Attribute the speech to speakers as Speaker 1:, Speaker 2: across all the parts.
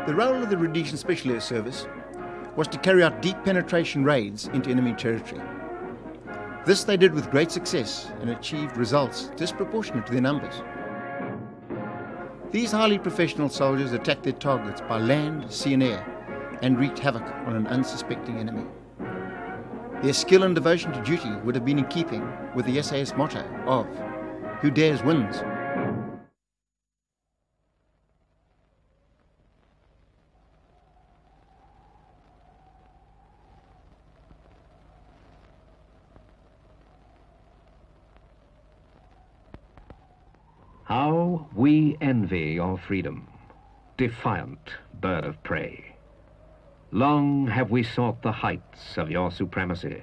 Speaker 1: The role of the Rhodesian Special Air Service was to carry out deep penetration raids into enemy territory. This they did with great success and achieved results disproportionate to their numbers. These highly professional soldiers attacked their targets by land, sea and air and wreaked havoc on an unsuspecting enemy. Their skill and devotion to duty would have been in keeping with the SAS motto of "Who dares wins."
Speaker 2: How we envy your freedom, defiant bird of prey. Long have we sought the heights of your supremacy.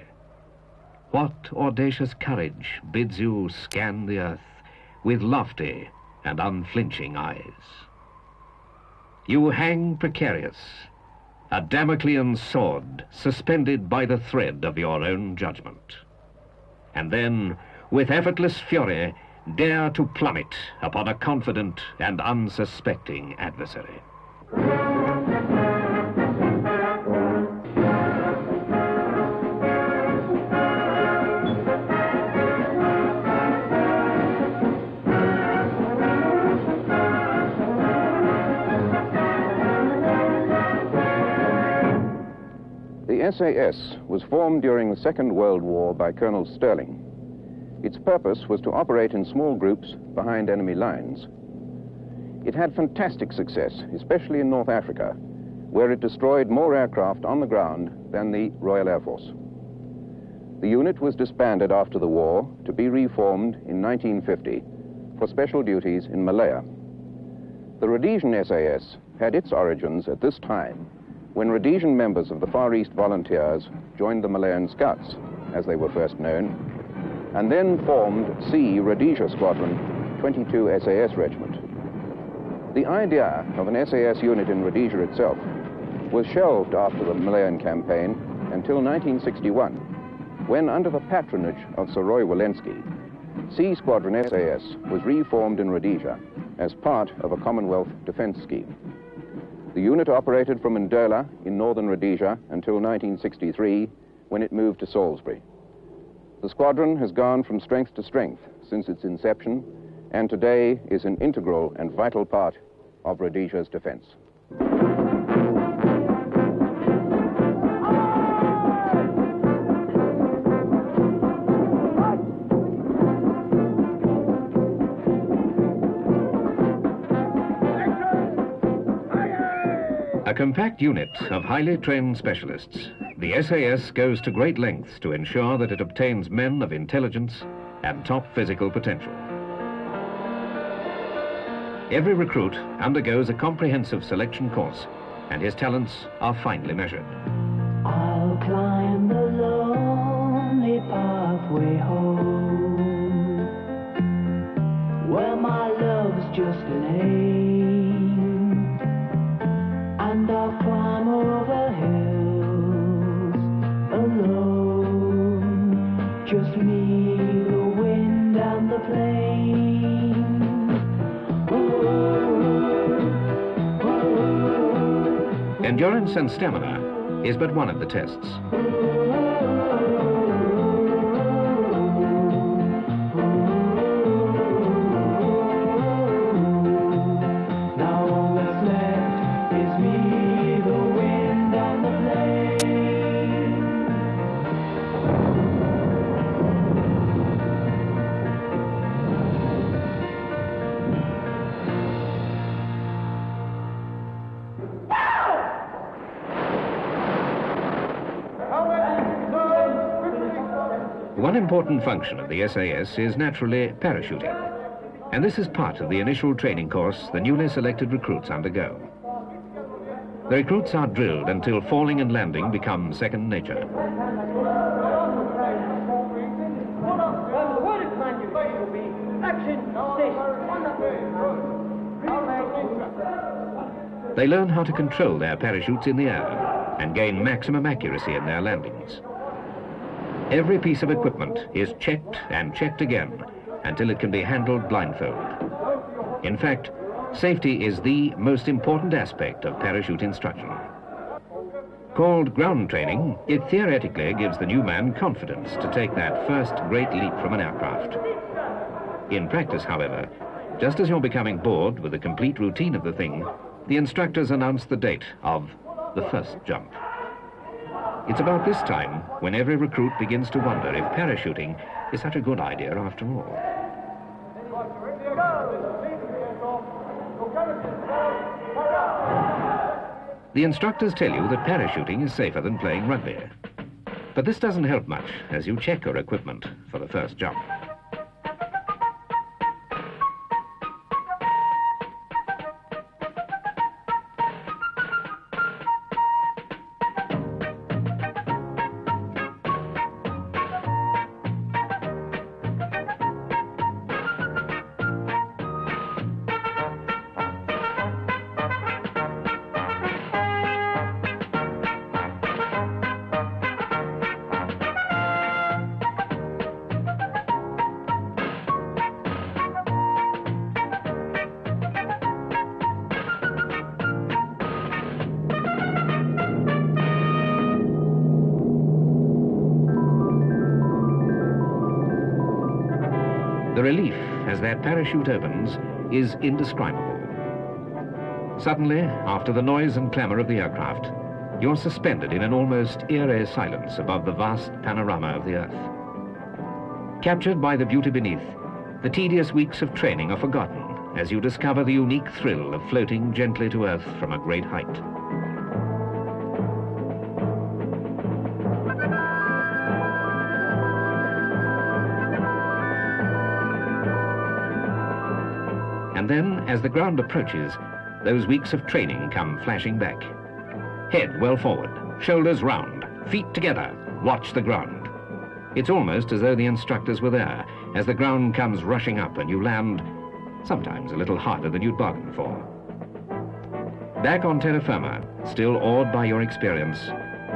Speaker 2: What audacious courage bids you scan the earth with lofty and unflinching eyes? You hang precarious, a Damoclean sword suspended by the thread of your own judgment. And then, with effortless fury, dare to plummet upon a confident and unsuspecting adversary.
Speaker 3: The SAS was formed during the Second World War by Colonel Sterling. Its purpose was to operate in small groups behind enemy lines. It had fantastic success, especially in North Africa, where it destroyed more aircraft on the ground than the Royal Air Force. The unit was disbanded after the war to be reformed in 1950 for special duties in Malaya. The Rhodesian SAS had its origins at this time when Rhodesian members of the Far East Volunteers joined the Malayan Scouts, as they were first known, and then formed C Rhodesia Squadron 22 SAS Regiment. The idea of an SAS unit in Rhodesia itself was shelved after the Malayan campaign until 1961, when, under the patronage of Sir Roy Walensky, C Squadron SAS was reformed in Rhodesia as part of a Commonwealth defense scheme. The unit operated from Ndola in northern Rhodesia until 1963, when it moved to Salisbury. The squadron has gone from strength to strength since its inception, and today is an integral and vital part of Rhodesia's defense.
Speaker 2: A compact unit of highly trained specialists, the SAS goes to great lengths to ensure that it obtains men of intelligence and top physical potential. Every recruit undergoes a comprehensive selection course, and his talents are finely measured.
Speaker 4: I'll climb the lonely pathway home, where my love's just an aim, and I'll climb over hills alone, just me, the wind and the plain.
Speaker 2: Endurance and stamina is but one of the tests.
Speaker 4: Now all that's left is me, the wind and the
Speaker 2: One important function of the SAS is naturally parachuting, and this is part of the initial training course the newly selected recruits undergo. The recruits are drilled until falling and landing become second nature. They learn how to control their parachutes in the air and gain maximum accuracy in their landings. Every piece of equipment is checked and checked again until it can be handled blindfold. In fact, Safety is the most important aspect of parachute instruction. Called ground training, it theoretically gives the new man confidence to take that first great leap from an aircraft. In practice, however, just as you're becoming bored with the complete routine of the thing, the instructors announce the date of the first jump. It's about this time when every recruit begins to wonder if parachuting is such a good idea after all. The instructors tell you that parachuting is safer than playing rugby. But this doesn't help much as you check your equipment for the first jump. The relief as that parachute opens is indescribable. Suddenly, after the noise and clamour of the aircraft, you're suspended in an almost eerie silence above the vast panorama of the earth. Captured by the beauty beneath, the tedious weeks of training are forgotten as you discover the unique thrill of floating gently to earth from a great height. And then, as the ground approaches, those weeks of training come flashing back. Head well forward, shoulders round, feet together, watch the ground. It's almost as though the instructors were there, as the ground comes rushing up and you land, sometimes a little harder than you'd bargained for. Back on terra firma, still awed by your experience,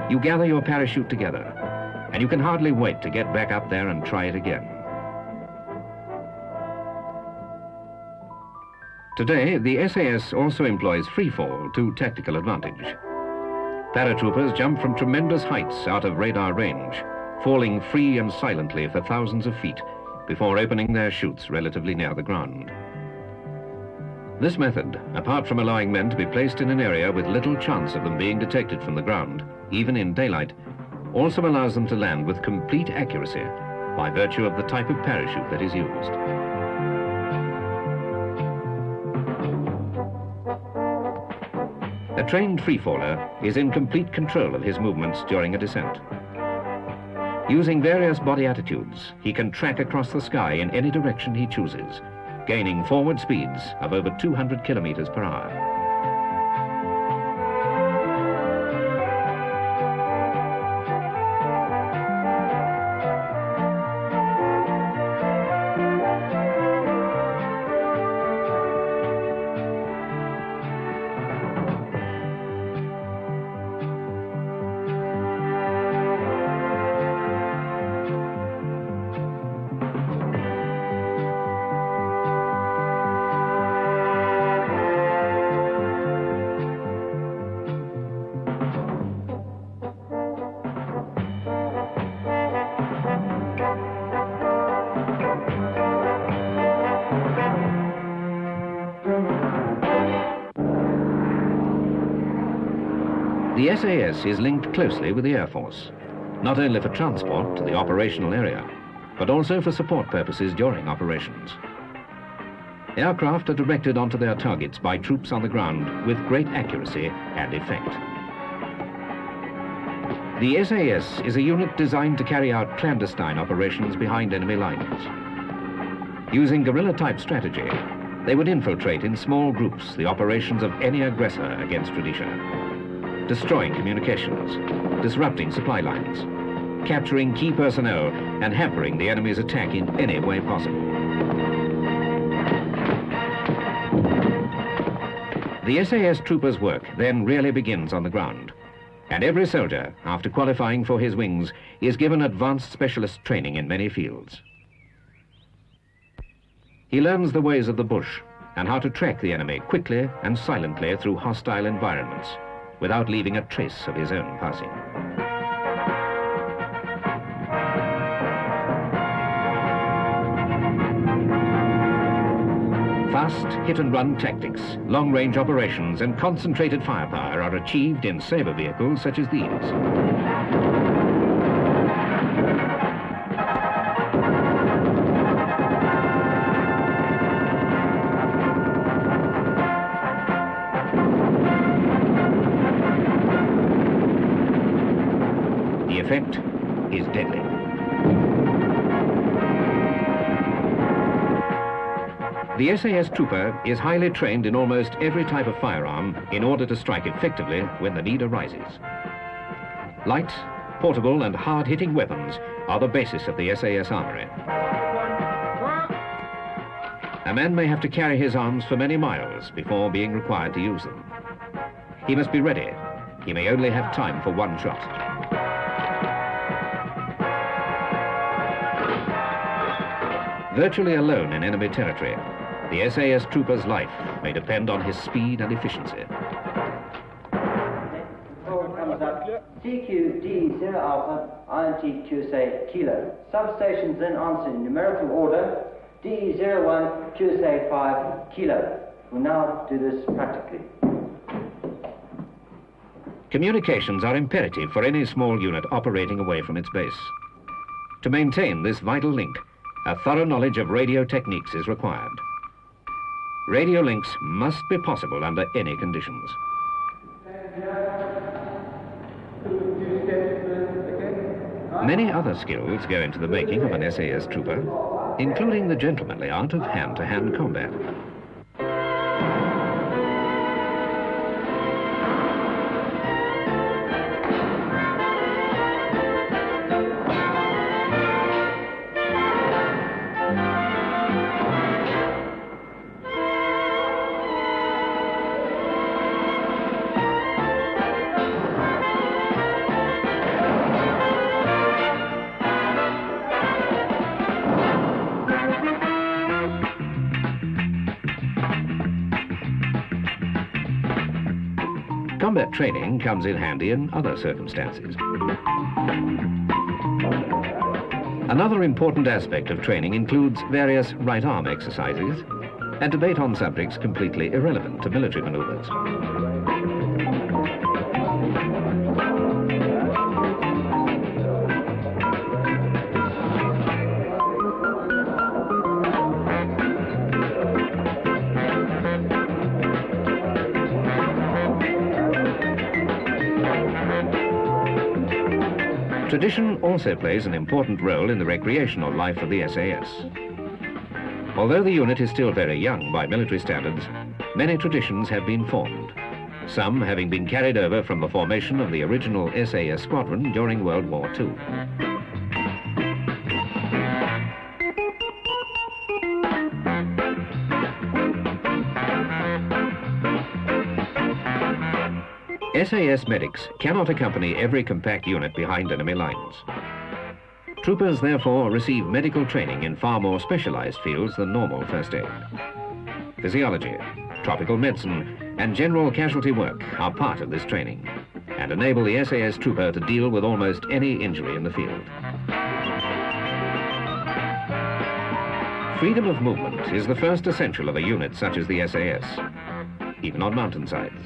Speaker 2: you gather your parachute together, and you can hardly wait to get back up there and try it again. Today, the SAS also employs freefall to tactical advantage. Paratroopers jump from tremendous heights out of radar range, falling free and silently for thousands of feet before opening their chutes relatively near the ground. This method, apart from allowing men to be placed in an area with little chance of them being detected from the ground, even in daylight, also allows them to land with complete accuracy by virtue of the type of parachute that is used. A trained freefaller is in complete control of his movements during a descent. Using various body attitudes, he can track across the sky in any direction he chooses, gaining forward speeds of over 200 kilometers per hour. The SAS is linked closely with the Air Force, not only for transport to the operational area, but also for support purposes during operations. Aircraft are directed onto their targets by troops on the ground with great accuracy and effect. The SAS is a unit designed to carry out clandestine operations behind enemy lines. Using guerrilla-type strategy, they would infiltrate in small groups the operations of any aggressor against Rhodesia, destroying communications, disrupting supply lines, capturing key personnel, and hampering the enemy's attack in any way possible. The SAS troopers' work then really begins on the ground, and every soldier, after qualifying for his wings, is given advanced specialist training in many fields. He learns the ways of the bush and how to track the enemy quickly and silently through hostile environments without leaving a trace of his own passing. Fast hit-and-run tactics, long-range operations and concentrated firepower are achieved in saber vehicles such as these. The effect is deadly. The SAS trooper is highly trained in almost every type of firearm in order to strike effectively when the need arises. Light, portable and hard-hitting weapons are the basis of the SAS armory. A man may have to carry his arms for many miles before being required to use them. He must be ready. He may only have time for one shot. Virtually alone in enemy territory, the SAS trooper's life may depend on his speed and efficiency.
Speaker 5: TQD 0 Alpha, INT QSA Kilo. Substations then answer in numerical order. DE01 QSA 5 Kilo. We'll now do this practically.
Speaker 2: Communications are imperative for any small unit operating away from its base. To maintain this vital link, a thorough knowledge of radio techniques is required. Radio links must be possible under any conditions. Many other skills go into the making of an SAS trooper, including the gentlemanly art of hand-to-hand combat. Combat training comes in handy in other circumstances. Another important aspect of training includes various right arm exercises and debate on subjects completely irrelevant to military maneuvers. Tradition also plays an important role in the recreational life of the SAS. Although the unit is still very young by military standards, many traditions have been formed, some having been carried over from the formation of the original SAS squadron during World War II. SAS medics cannot accompany every compact unit behind enemy lines. Troopers therefore receive medical training in far more specialized fields than normal first aid. Physiology, tropical medicine and general casualty work are part of this training and enable the SAS trooper to deal with almost any injury in the field. Freedom of movement is the first essential of a unit such as the SAS, even on mountainsides.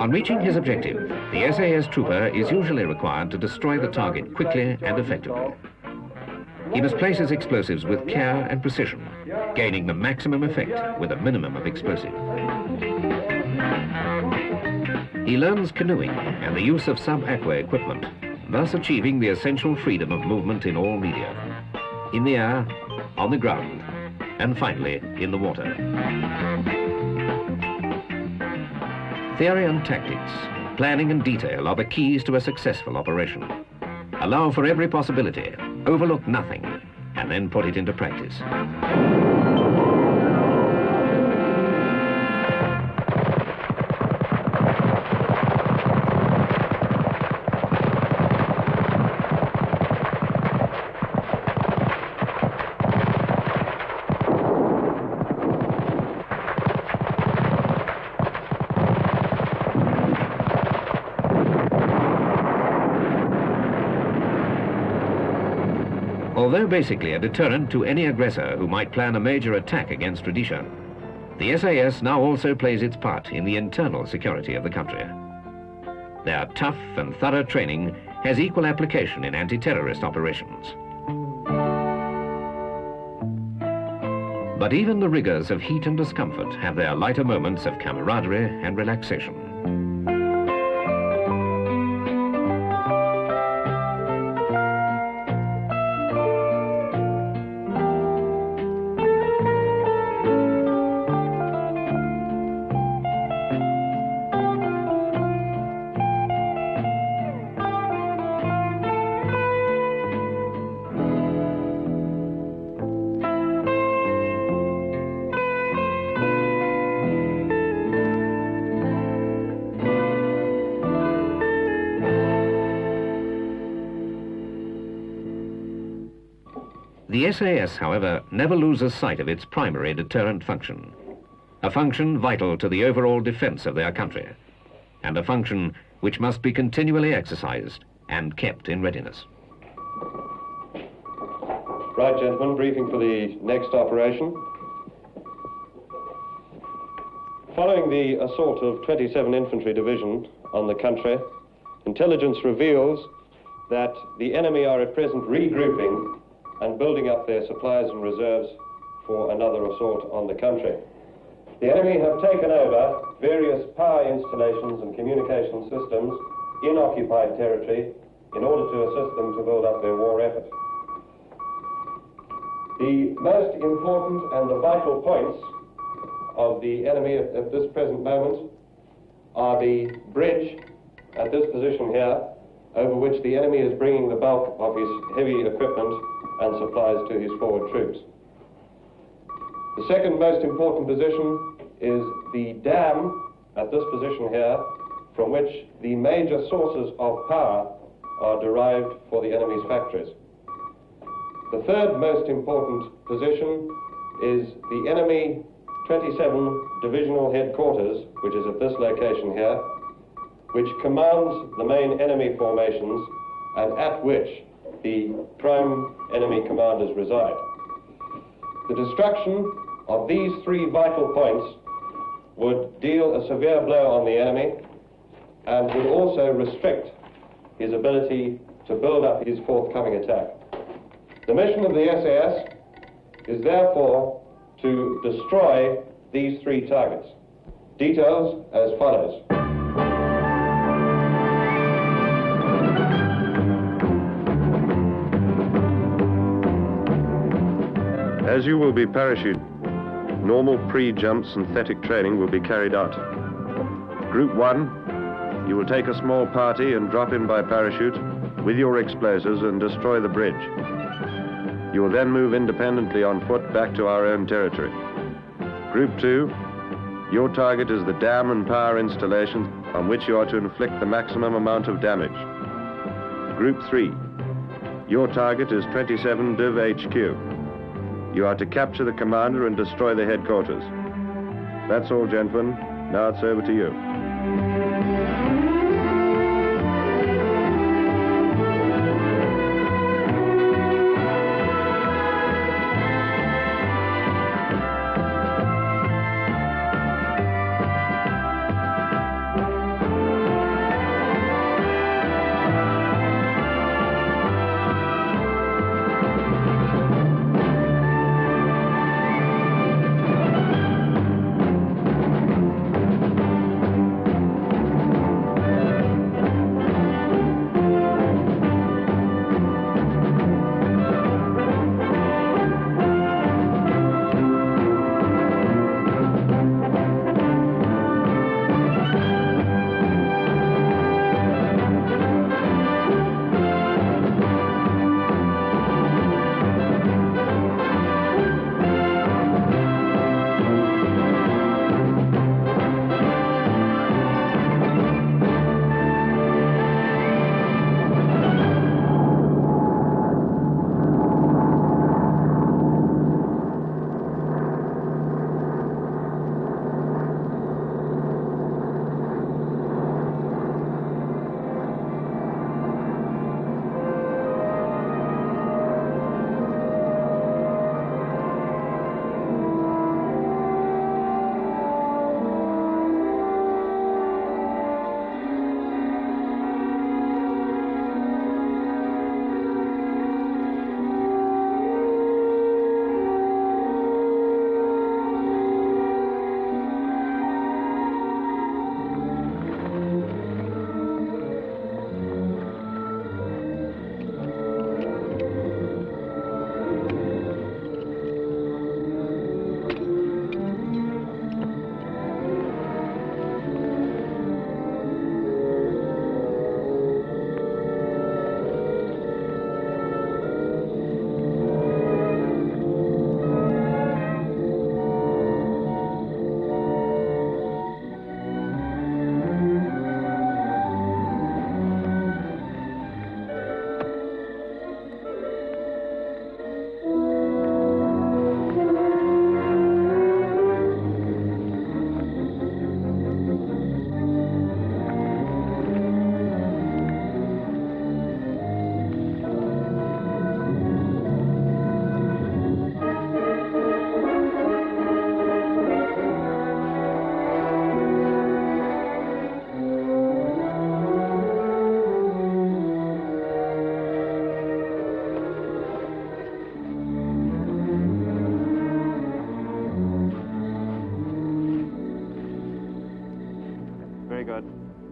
Speaker 2: On reaching his objective, the SAS trooper is usually required to destroy the target quickly and effectively. He must place his explosives with care and precision, gaining the maximum effect with a minimum of explosive. He learns canoeing and the use of sub-aqua equipment, thus achieving the essential freedom of movement in all media: in the air, on the ground, and finally in the water. Theory and tactics, planning and detail are the keys to a successful operation. Allow for every possibility, overlook nothing, and then put it into practice. Although basically a deterrent to any aggressor who might plan a major attack against Rhodesia, the SAS now also plays its part in the internal security of the country. Their tough and thorough training has equal application in anti-terrorist operations. But even the rigors of heat and discomfort have their lighter moments of camaraderie and relaxation. The SAS, however, never loses sight of its primary deterrent function, a function vital to the overall defense of their country, and a function which must be continually exercised and kept in readiness.
Speaker 6: Right, gentlemen, briefing for the next operation. Following the assault of 27 Infantry Division on the country, intelligence reveals that the enemy are at present regrouping and building up their supplies and reserves for another assault on the country. The enemy have taken over various power installations and communication systems in occupied territory in order to assist them to build up their war effort. The most important and the vital points of the enemy at this present moment are the bridge at this position here, over which the enemy is bringing the bulk of his heavy equipment and supplies to his forward troops. The second most important position is the dam at this position here, from which the major sources of power are derived for the enemy's factories. The third most important position is the enemy 27 divisional headquarters, which is at this location here, which commands the main enemy formations and at which the prime enemy commanders reside. The destruction of these three vital points would deal a severe blow on the enemy and would also restrict his ability to build up his forthcoming attack. The mission of the SAS is therefore to destroy these three targets. Details as follows.
Speaker 7: As you will be parachuted, normal pre-jump synthetic training will be carried out. Group 1, you will take a small party and drop in by parachute with your explosives and destroy the bridge. You will then move independently on foot back to our own territory. Group 2, your target is the dam and power installation on which you are to inflict the maximum amount of damage. Group 3, your target is 27 Div HQ. You are to capture the commander and destroy the headquarters. That's all, gentlemen. Now it's over to you.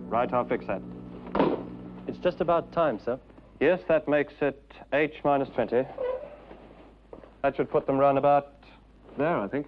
Speaker 6: Right, I'll fix that.
Speaker 8: It's just about time, sir.
Speaker 6: Yes, that makes it H minus 20. That should put them round about there, I think.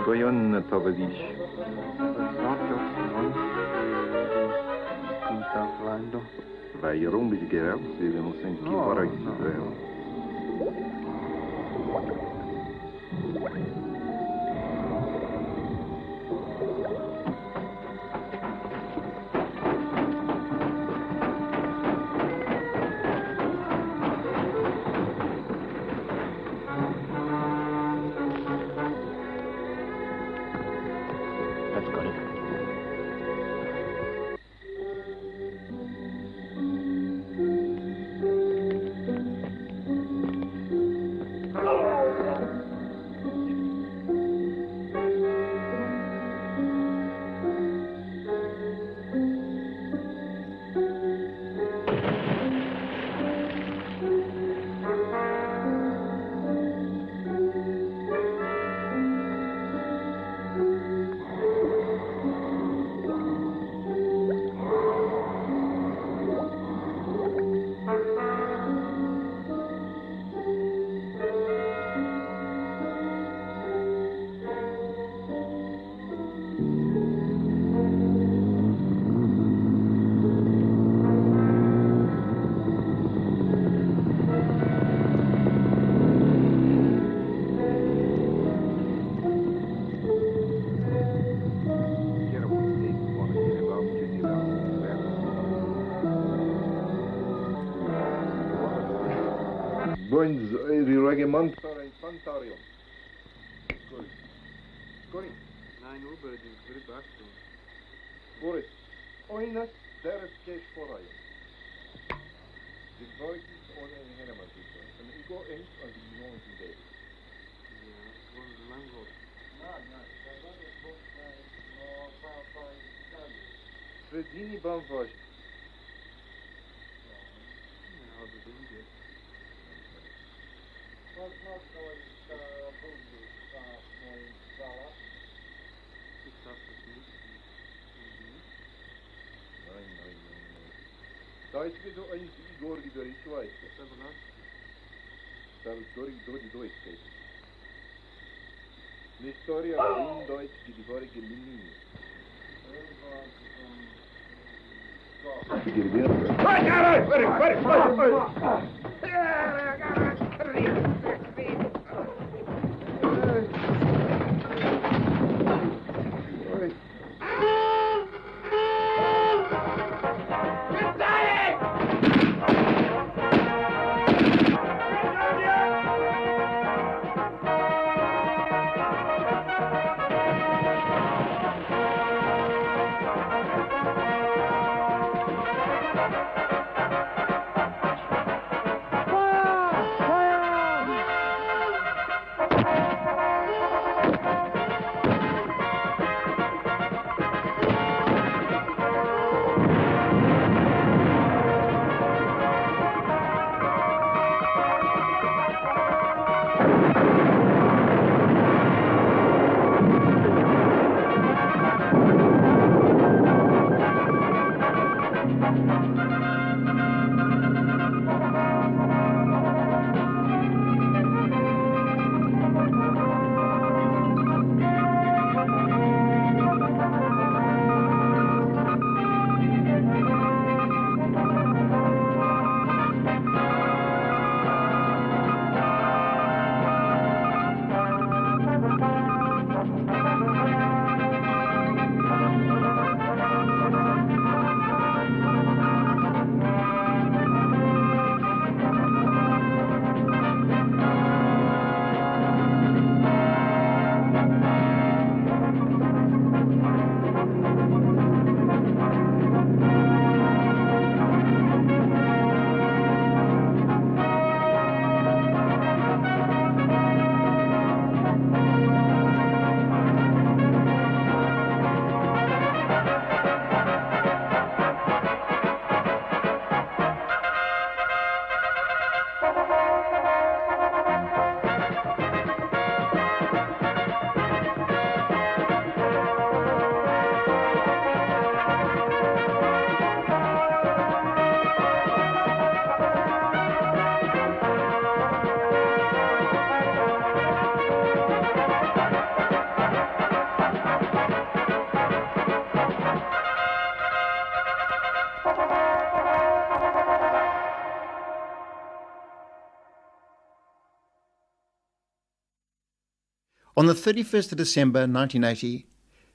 Speaker 9: Goyon tovarищ. Vai rombi de guerra, se não sente que fora Israel.
Speaker 10: Bądź regimentar infanterium. Skori. Nein, über die Verbrachtung. Boris, oinas deres kees vooruit. De buiten ohne helemaal zitten. En ik go eens als die jongens in deze. Ja, gewoon lang goed. Sredini banvož. Ja, dat doen we. Deutsch do ein Igor Gidori Schweiz. Stav Dori Deutsch. L'Historia in Deutsch Gidori Gelini.
Speaker 1: On the 31st of December 1980,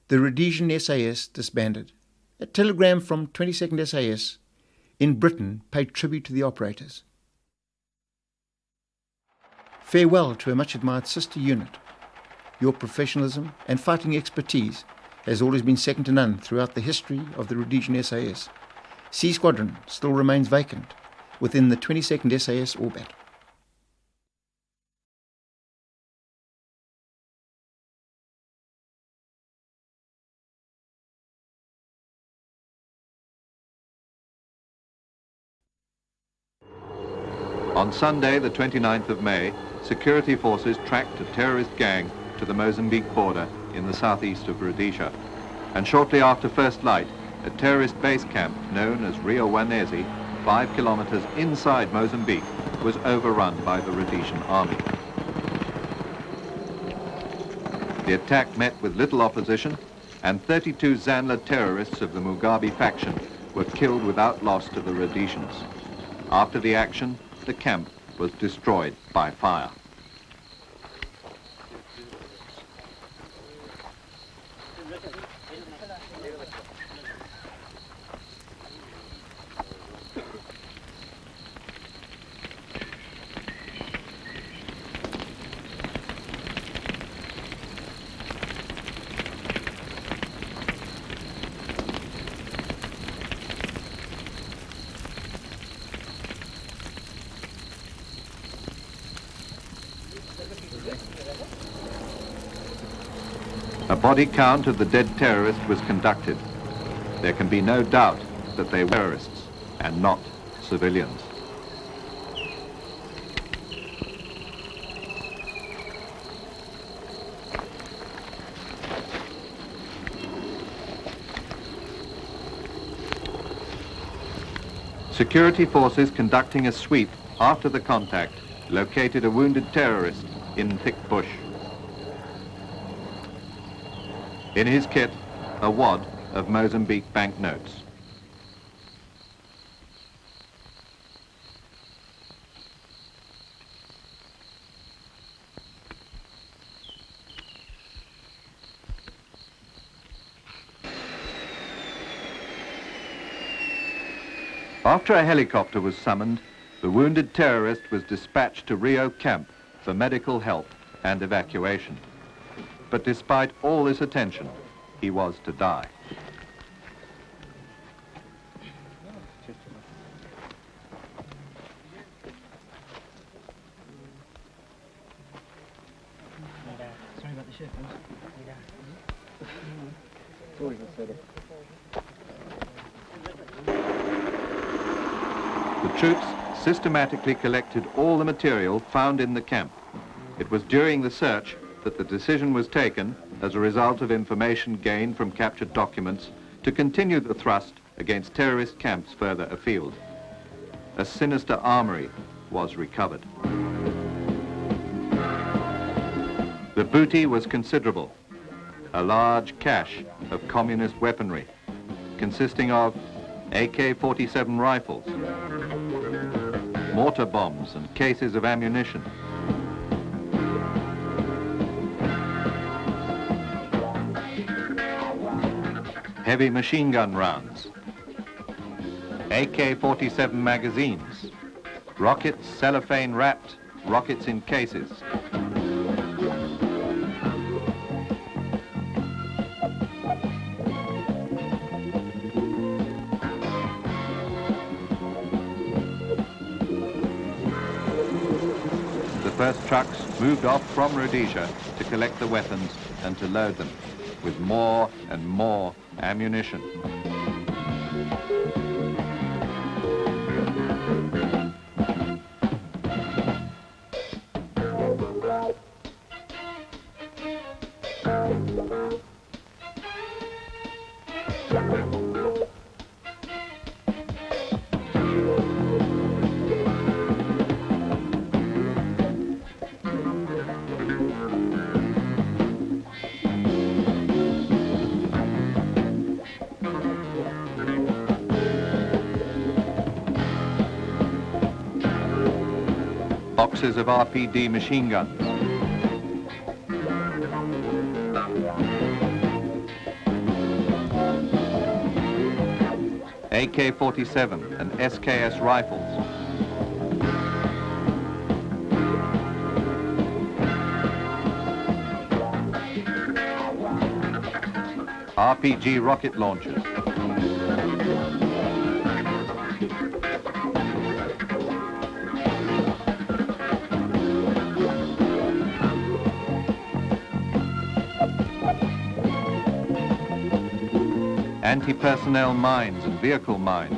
Speaker 1: the Rhodesian SAS disbanded. A telegram from 22nd SAS in Britain paid tribute to the operators. Farewell to a much admired sister unit. Your professionalism and fighting expertise has always been second to none throughout the history of the Rhodesian SAS. C Squadron still remains vacant within the 22nd SAS orbit.
Speaker 11: On Sunday, the 29th of May, security forces tracked a terrorist gang to the Mozambique border in the southeast of Rhodesia. And shortly after first light, a terrorist base camp known as Rio Wanezi, 5 kilometers inside Mozambique, was overrun by the Rhodesian army. The attack met with little opposition, and 32 Zanla terrorists of the Mugabe faction were killed without loss to the Rhodesians. After the action, the camp was destroyed by fire. A body count of the dead terrorists was conducted. There can be no doubt that they were terrorists and not civilians. Security forces conducting a sweep after the contact located a wounded terrorist in thick bush. In his kit, a wad of Mozambique banknotes. After a helicopter was summoned, the wounded terrorist was dispatched to Rio camp for medical help and evacuation. But despite all this attention, he was to die.
Speaker 12: Sorry about the shift.
Speaker 11: The troops systematically collected all the material found in the camp. It was during the search that the decision was taken, as a result of information gained from captured documents, to continue the thrust against terrorist camps further afield. A sinister armory was recovered. The booty was considerable. A large cache of communist weaponry, consisting of AK-47 rifles, mortar bombs and cases of ammunition, heavy machine gun rounds, AK-47 magazines, rockets cellophane wrapped, rockets in cases. The first trucks moved off from Rhodesia to collect the weapons and to load them with more and more ammunition. Boxes of RPD machine guns, AK-47 and SKS rifles, RPG rocket launchers, anti-personnel mines and vehicle mines,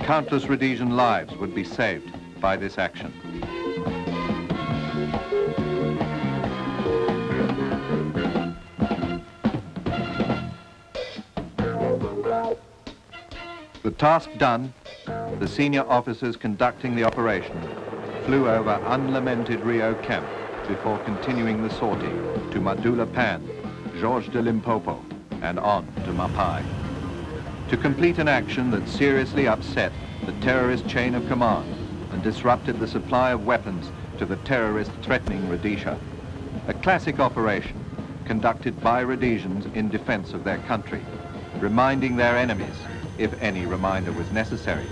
Speaker 11: countless Rhodesian lives would be saved by this action. The task done, the senior officers conducting the operation flew over unlamented Rio camp before continuing the sortie to Madula Pan, Georges de Limpopo, and on to Mapai, to complete an action that seriously upset the terrorist chain of command and disrupted the supply of weapons to the terrorists threatening Rhodesia. A classic operation conducted by Rhodesians in defense of their country, reminding their enemies, if any reminder was necessary,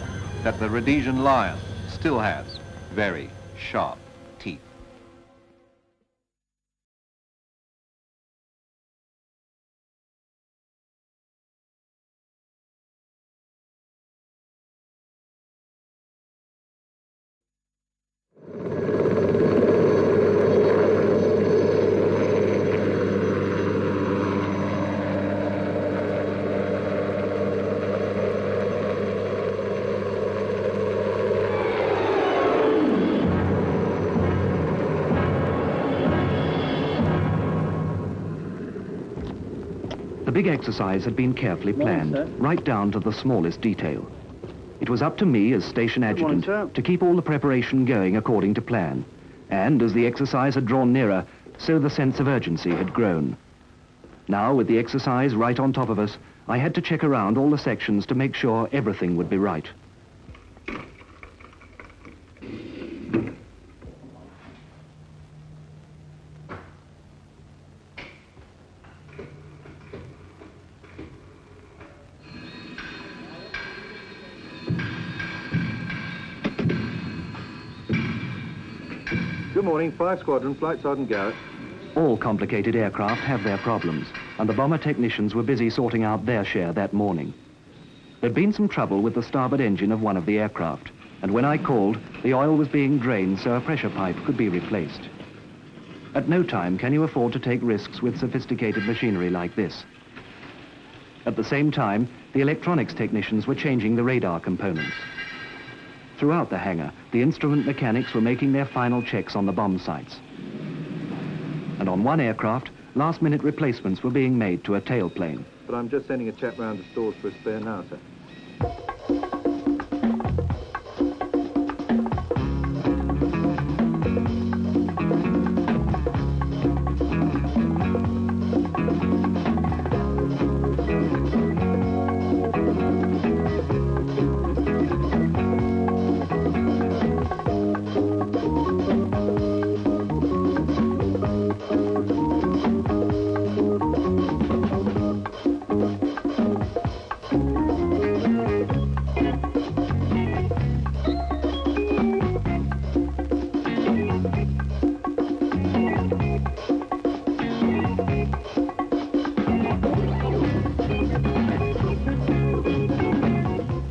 Speaker 11: that the Rhodesian lion still has very sharp teeth.
Speaker 2: big exercise had been carefully planned, right down to the smallest detail. It was up to me as station adjutant to keep all the preparation going according to plan. And as the exercise had drawn nearer, so the sense of urgency had grown. Now, with the exercise right on top of us, I had to check around all the sections to make sure everything would be right.
Speaker 9: Good morning, 5 Squadron, Flight Sergeant Garrett.
Speaker 2: All complicated aircraft have their problems, and the bomber technicians were busy sorting out their share that morning. There'd been some trouble with the starboard engine of one of the aircraft, and when I called, the oil was being drained so a pressure pipe could be replaced. At no time can you afford to take risks with sophisticated machinery like this. At the same time, the electronics technicians were changing the radar components. Throughout the hangar, the instrument mechanics were making their final checks on the bomb sites. And on one aircraft, last-minute replacements were being made to a tailplane.
Speaker 9: But I'm just sending a chap round to stores for a spare now, sir.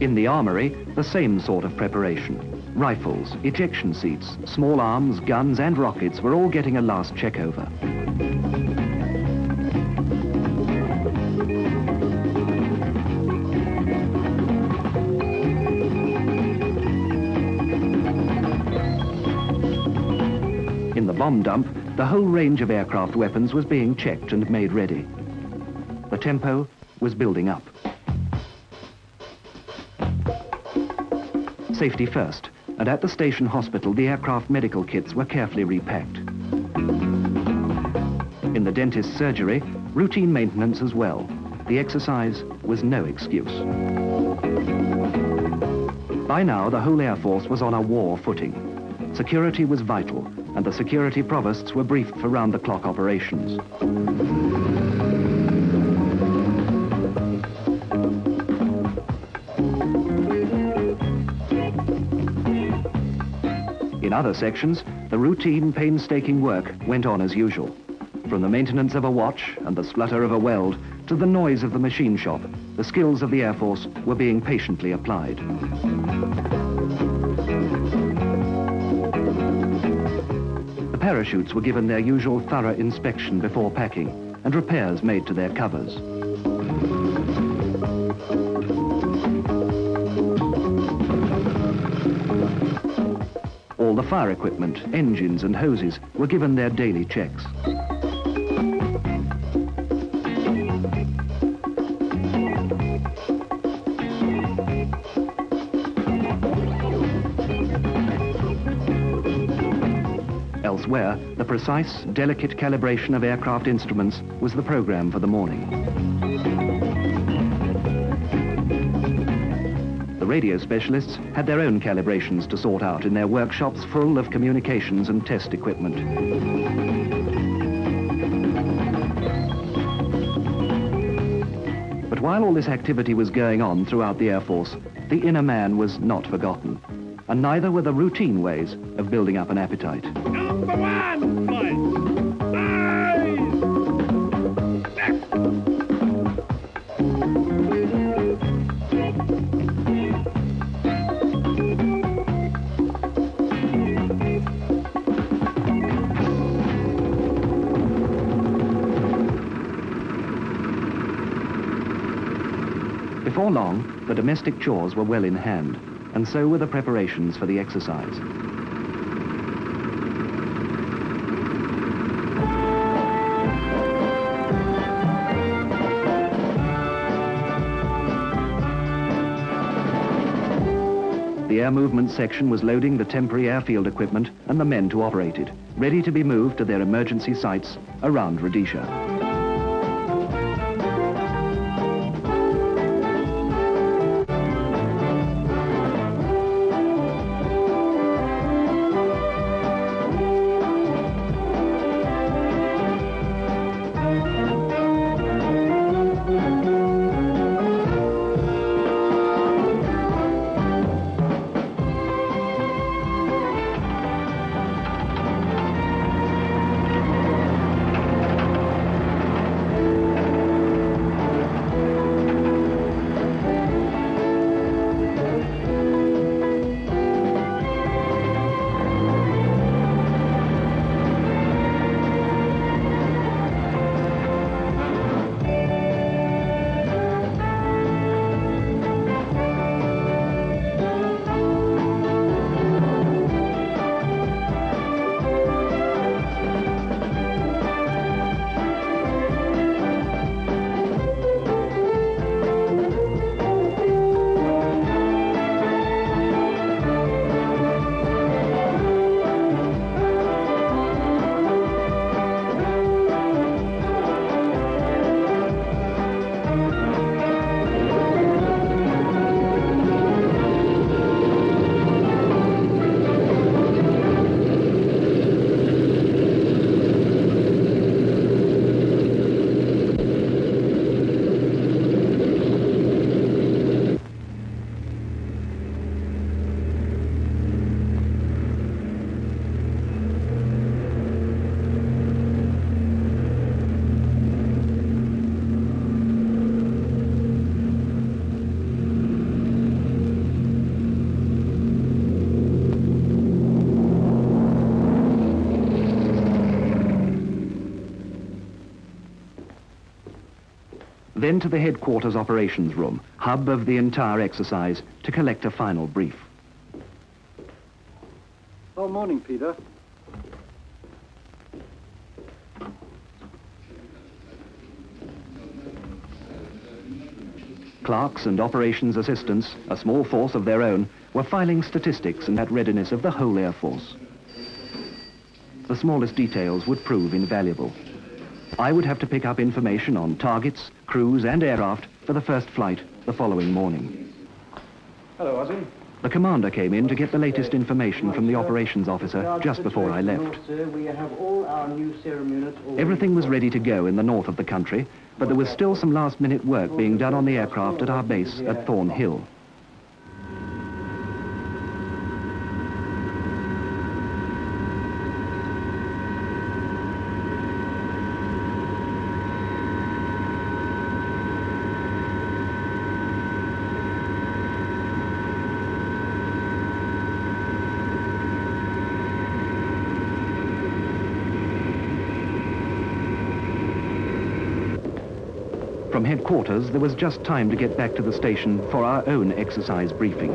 Speaker 2: In the armory, the same sort of preparation. Rifles, ejection seats, small arms, guns and rockets were all getting a last check over. In the bomb dump, the whole range of aircraft weapons was being checked and made ready. The tempo was building up. Safety first, and at the station hospital, the aircraft medical kits were carefully repacked. In the dentist's surgery, routine maintenance as well. The exercise was no excuse. By now, the whole Air Force was on a war footing. Security was vital, and the security provosts were briefed for round-the-clock operations. In other sections, the routine, painstaking work went on as usual. From the maintenance of a watch and the splutter of a weld to the noise of the machine shop, the skills of the Air Force were being patiently applied. The parachutes were given their usual thorough inspection before packing and repairs made to their covers. All the fire equipment, engines and hoses were given their daily checks. Elsewhere, the precise, delicate calibration of aircraft instruments was the program for the morning. The radio specialists had their own calibrations to sort out in their workshops full of communications and test equipment. But while all this activity was going on throughout the Air Force, the inner man was not forgotten, and neither were the routine ways of building up an appetite.
Speaker 4: Number 1, boys!
Speaker 2: Before long, the domestic chores were well in hand, and so were the preparations for the exercise.
Speaker 13: the air movement section was loading the temporary airfield equipment and the men to operate it, ready to be moved to their emergency sites around Rhodesia. Then to the headquarters operations room, hub of the entire exercise, to collect a final brief.
Speaker 14: Oh, morning, Peter.
Speaker 13: Clerks and operations assistants, a small force of their own, were filing statistics and at readiness of the whole Air Force. The smallest details would prove invaluable. I would have to pick up information on targets, crews and aircraft for the first flight the following morning.
Speaker 14: Hello, Ozzy.
Speaker 13: The commander came in to get the latest information from the operations officer just before I left. Everything was ready to go in the north of the country, but there was still some last-minute work being done on the aircraft at our base at Thornhill. From headquarters, there was just time to get back to the station for our own exercise briefing.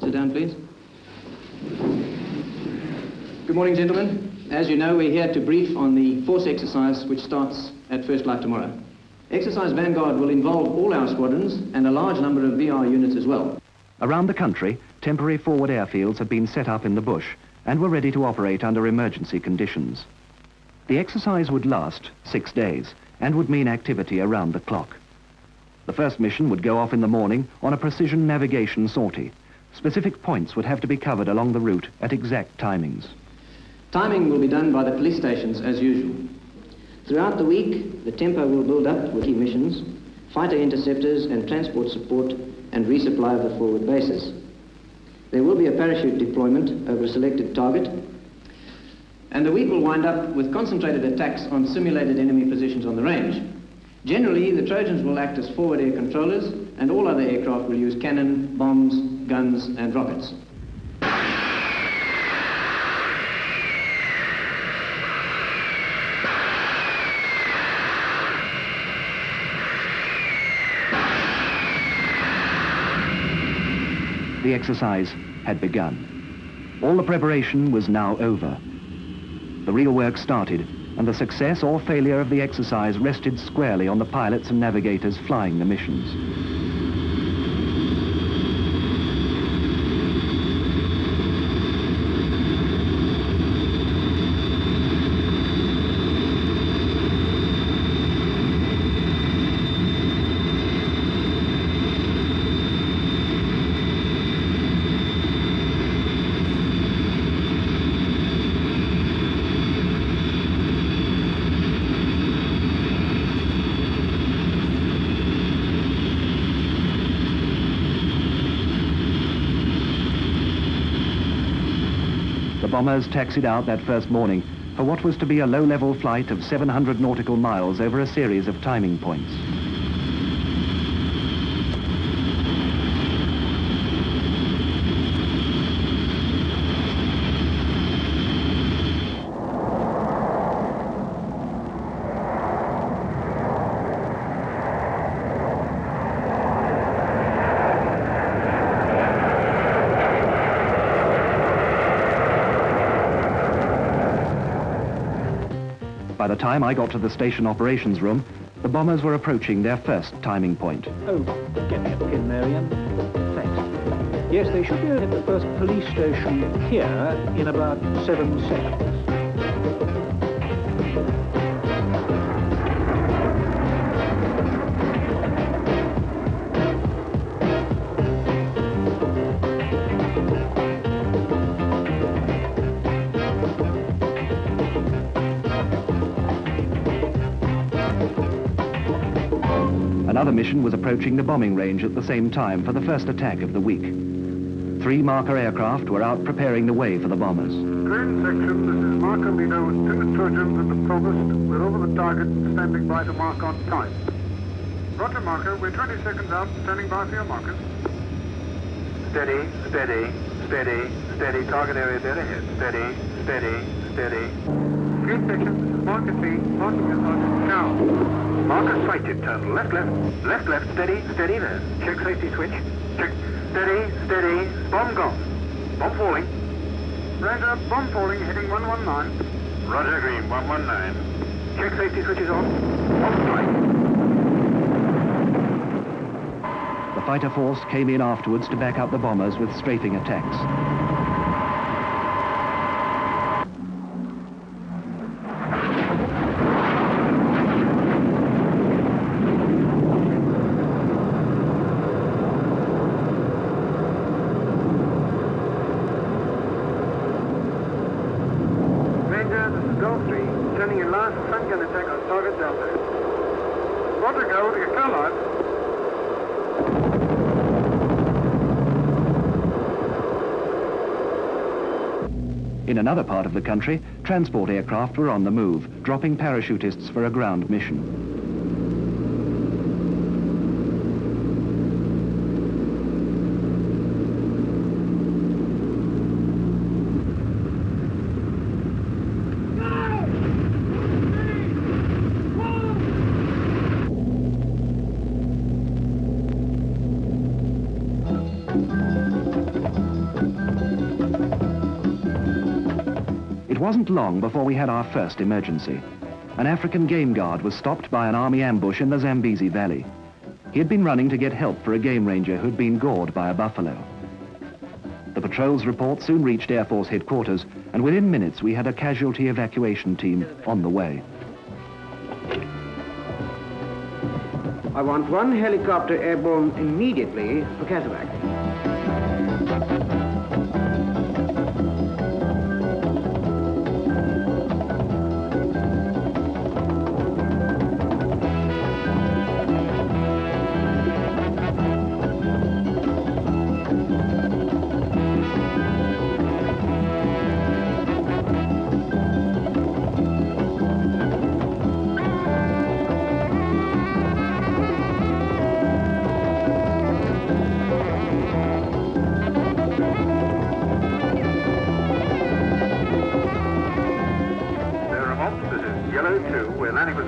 Speaker 15: Sit down, please. Good morning, gentlemen. As you know, we're here to brief on the force exercise which starts at first light tomorrow. Exercise Vanguard will involve all our squadrons and a large number of VR units as well.
Speaker 13: Around the country, temporary forward airfields had been set up in the bush and were ready to operate under emergency conditions. The exercise would last 6 days and would mean activity around the clock. The first mission would go off in the morning on a precision navigation sortie. Specific points would have to be covered along the route at exact timings.
Speaker 15: Timing will be done by the police stations as usual. Throughout the week, the tempo will build up with key missions, fighter interceptors and transport support and resupply of the forward bases. There will be a parachute deployment over a selected target, and the week will wind up with concentrated attacks on simulated enemy positions on the range. Generally, the Trojans will act as forward air controllers, and all other aircraft will use cannon, bombs, guns, and rockets.
Speaker 13: The exercise had begun. All the preparation was now over. The real work started and the success or failure of the exercise rested squarely on the pilots and navigators flying the missions. Bombers taxied out that first morning for what was to be a low-level flight of 700 nautical miles over a series of timing points. By the time I got to the station operations room, the bombers were approaching their first timing point.
Speaker 16: Oh, get me a pin there, Ian. Thanks. Yes, they should be at the first police station here in about 7 seconds.
Speaker 13: Another mission was approaching the bombing range at the same time for the first attack of the week. 3 marker aircraft were out preparing the way for the bombers.
Speaker 10: Train section, this is Marker Lido with 2 Trojans and the Provost. We're over the target and standing by to mark on time. Roger, Marker. We're 20 seconds out, standing by for your markers. Steady, steady, steady, steady. Target area dead ahead. Steady, steady, steady. Train section, this is Marker 3, marking is on Scout. Marker sighted, turn left, left, left, left, steady, steady there. Check safety switch. Check, steady, steady, bomb gone. Bomb falling. Roger, bomb falling, heading 119. Roger, green, 119. Check safety switches on. On strike.
Speaker 13: The fighter force came in afterwards to back up the bombers with strafing attacks. In another part of the country, transport aircraft were on the move, dropping parachutists for a ground mission. It wasn't long before we had our first emergency. An African game guard was stopped by an army ambush in the Zambezi Valley. He had been running to get help for a game ranger who'd been gored by a buffalo. The patrol's report soon reached Air Force headquarters, and within minutes we had a casualty evacuation team on the way.
Speaker 17: I want 1 helicopter airborne immediately for Cataracte.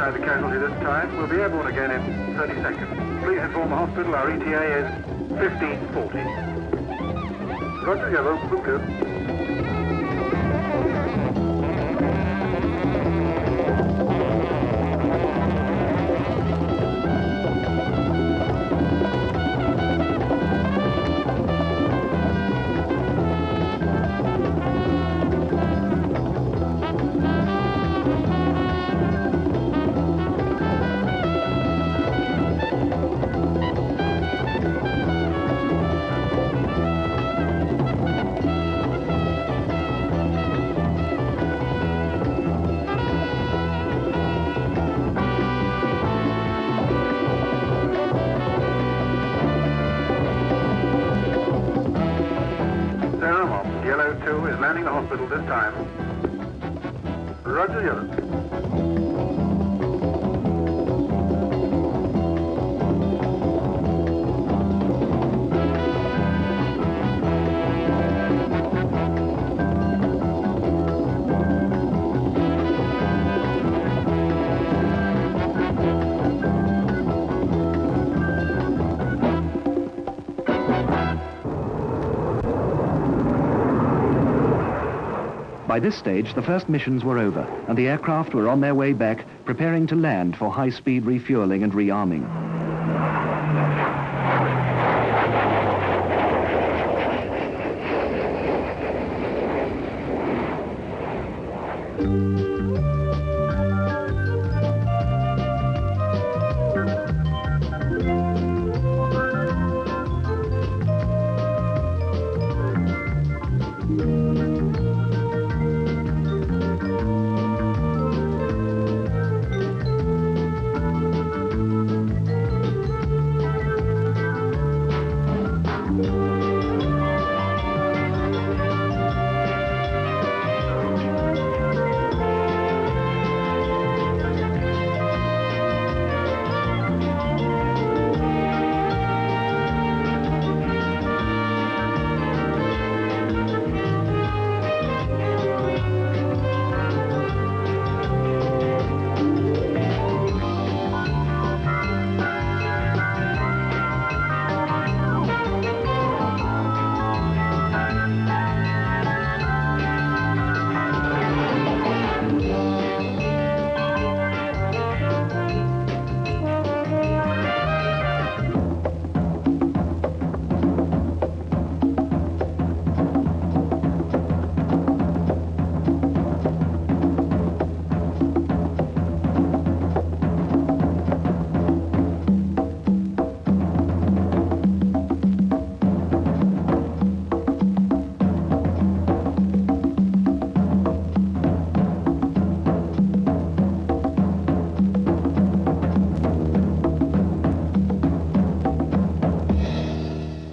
Speaker 10: The casualty this time. We'll be airborne again in 30 seconds. Please inform the hospital our ETA is 1540. Roger, yellow, we'll go.
Speaker 9: the hospital this time. Roger, yellow.
Speaker 13: By this stage, the first missions were over, and the aircraft were on their way back, preparing to land for high-speed refueling and rearming.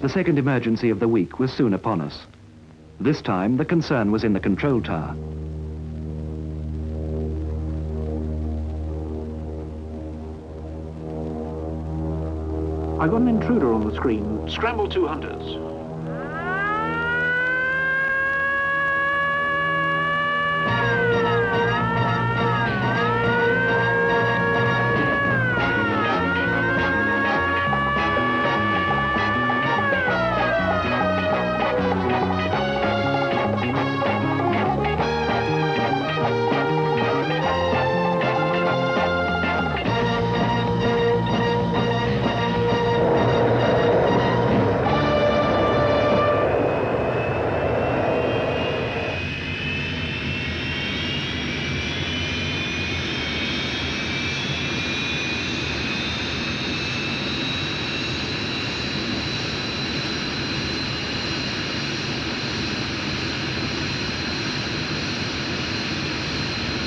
Speaker 13: The second emergency of the week was soon upon us. This time, the concern was in the control tower.
Speaker 16: I got an intruder on the screen. Scramble 200s.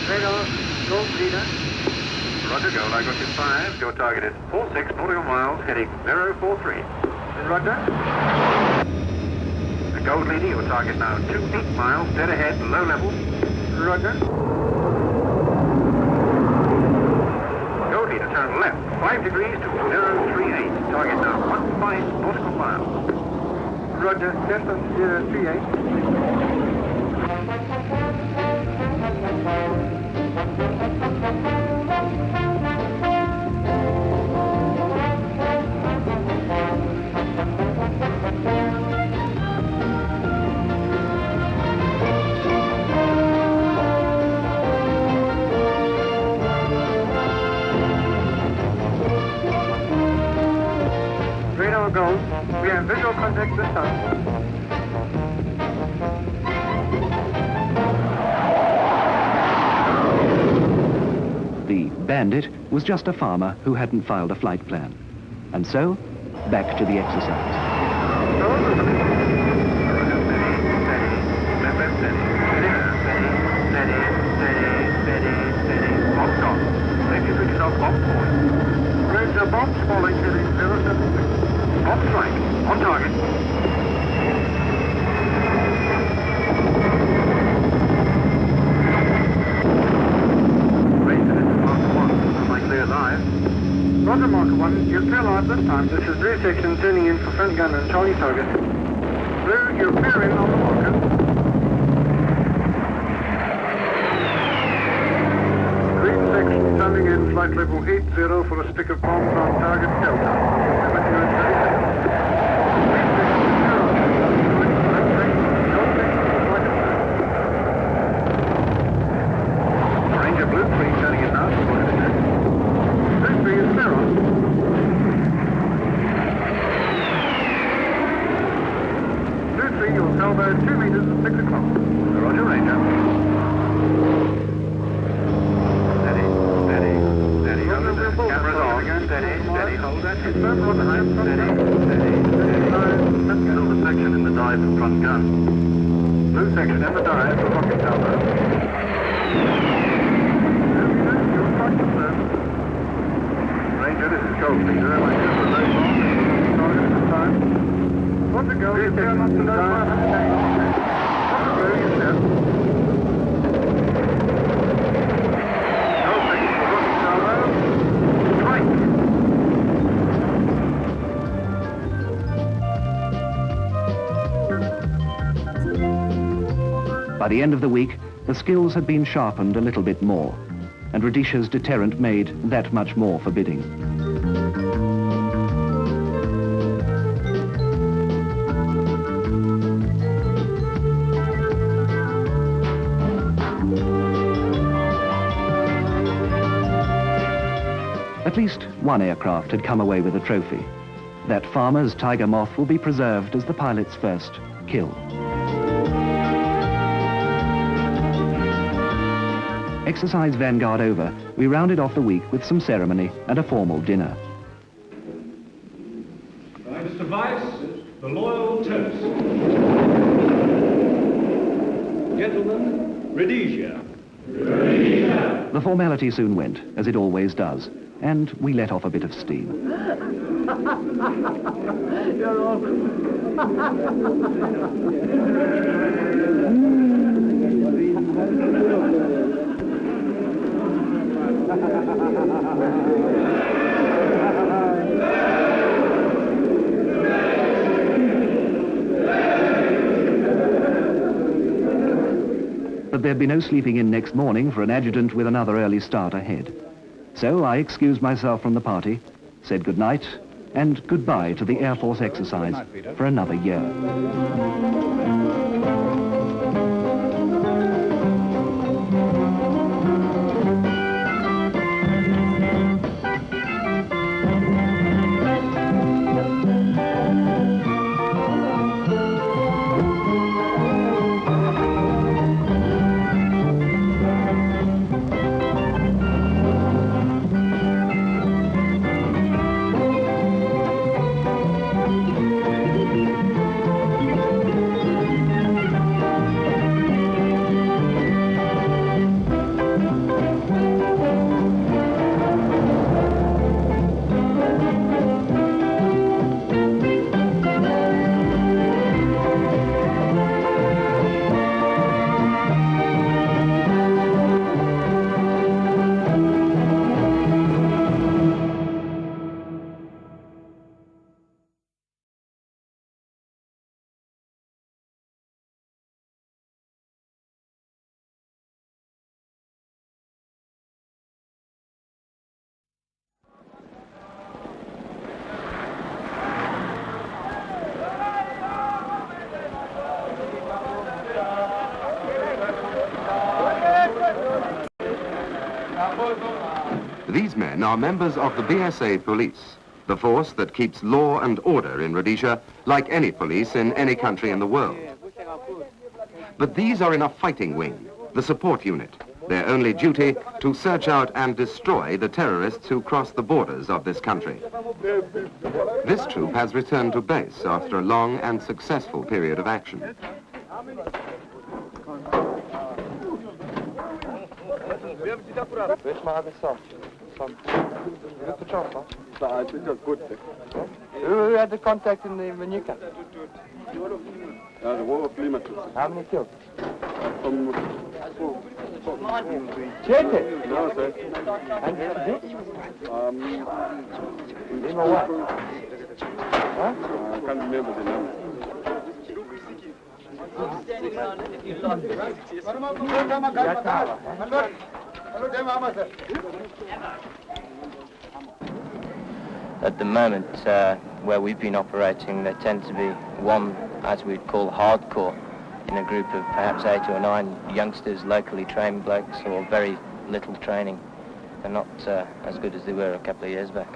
Speaker 9: Radar, Gold leader. Roger, Gold, I got you 5. Your target is 46 nautical miles, heading 043. Roger. The Gold leader, your target now 28 miles, dead ahead, low level. Roger. Gold leader, turn left, 5 degrees to 038. Target now 15 nautical miles. Roger, left on 038. Radar Gold, we have visual contact this time.
Speaker 13: The bandit was just a farmer who hadn't filed a flight plan. And so, back to the exercise.
Speaker 9: Roger, bombs falling to the 076. On strike, on target. Roger, marker 1. You're clear live this time. This is blue section turning in for front gun and Charlie target. Blue, you're clear in on the marker. Green section turning in flight level 80 for a stick of bombs on target Delta. With you in 30 seconds. Green section 0. Ranger blue 3 turning in now. Blue 3 is clear on. Blue 3, you'll salvo 2 meters at 6 o'clock. Roger, Ranger. Cameras on. Steady, hold that. Steady. Silver section in the dive and front gun. Blue section in the dive for rocket salvo. Ranger, this is Gold Leader. Am I just a low bomb? Target this time. What's the go? You're clear not to know 500 days. What's the go? You said. Gold section for rocket salvo. Strike.
Speaker 13: By the end of the week, the skills had been sharpened a little bit more, and Rhodesia's deterrent made that much more forbidding. At least one aircraft had come away with a trophy. That farmer's Tiger Moth will be preserved as the pilot's first kill. Exercise Vanguard over, we rounded off the week with some ceremony and a formal dinner.
Speaker 18: Mr. Vice, the loyal toast. Gentlemen, Rhodesia. Rhodesia.
Speaker 13: The formality soon went, as it always does, and we let off a bit of steam.
Speaker 4: You're awful.
Speaker 13: But there'd be no sleeping in next morning for an adjutant with another early start ahead. So I excused myself from the party, said good night, and goodbye to the Air Force exercise for another year.
Speaker 11: These men are members of the BSA police, the force that keeps law and order in Rhodesia like any police in any country in the world. But these are in a fighting wing, the support unit, their only duty to search out and destroy the terrorists who cross the borders of this country. This troop has returned to base after a long and successful period of action.
Speaker 19: Who had the contact in the Manuka? How many killed? Check it. No, sir. And this? You know what? Huh? I can't remember the number.
Speaker 20: At the moment, where we've been operating, there tend to be one, as we'd call hardcore, in a group of perhaps 8 or 9 youngsters, locally trained blokes, or very little training. They're not as good as they were a couple of years back.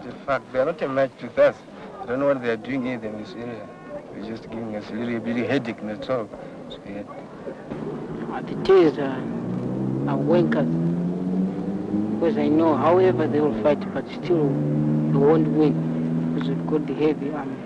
Speaker 19: In fact, they're not a match with us. I don't know what they're doing here in this area. They're just giving us a little bit of headache, that's all. So, yeah.
Speaker 21: The T's are wankers. Because I know, however they will fight, but still they won't win. Because we've got the heavy army.